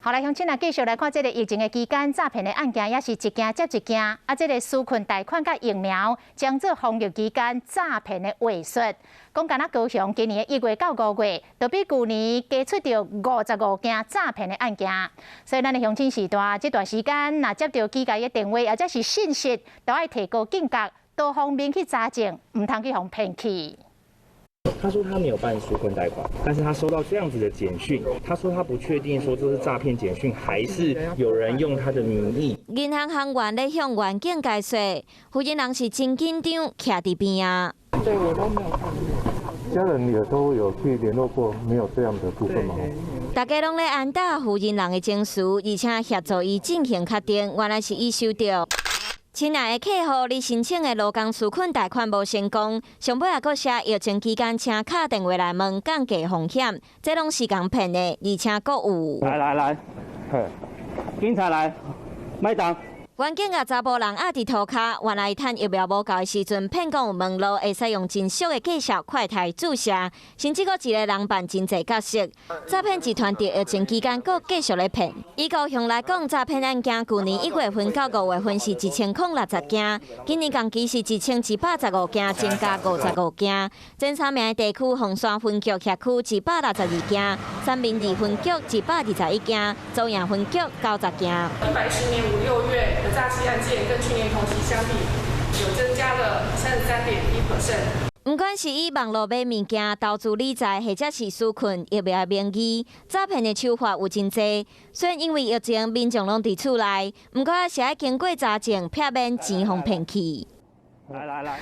好，来乡亲啊，继续来看这个疫情的期间，诈骗的案件也是一件接一件。啊，这个纾困贷款甲疫苗，将做防疫期间诈骗的话术。讲敢若高雄今年1月到5月，就比去年加出着55件诈骗的案件。所以咱的乡亲时代这段时间，若接到机构的电话或者是信息，都要提高警觉，多方面去查证，唔通去互骗去。 他说他没有办纾困贷款，但是他收到这样子的简讯，他说他不确定说这是诈骗简讯，还是有人用他的名义。银行行员咧向员警解说，负责人是真紧张，徛伫边啊。对，我都没有看过。家人也都有去联络过，没有这样的部分吗？大家拢咧安打负责人的情绪，而且协助伊进行确定，原来是伊收到。 亲爱的客户，你申请的劳工纾困贷款无成功，上尾也阁写疫情期间请敲电话来问降低风险，这拢是共骗的，而且阁有。来，警察来，麦当。 员警甲查甫人压伫涂骹，原来趁疫苗无够的时阵，骗讲有网络会使用真俗的介绍快台注射，甚至阁一个人扮真侪角色。诈骗集团伫疫情期间阁继续咧骗。以高雄来讲，诈骗案件去年1月份到5月份是1060件，今年同期是1115件，增加55件。前3名的地区，凤山分局辖区162件，三民二分局121件，中央分局90件。110年5、6月。 诈欺案件跟去年同期相比，有增加了33.1%。不管是以网络买物件、投资理财，或者是纾困疫苗名义，诈骗的手法有真多。虽然因为疫情，民众拢伫厝内，不过也是要经过查证，避免钱互骗去。来。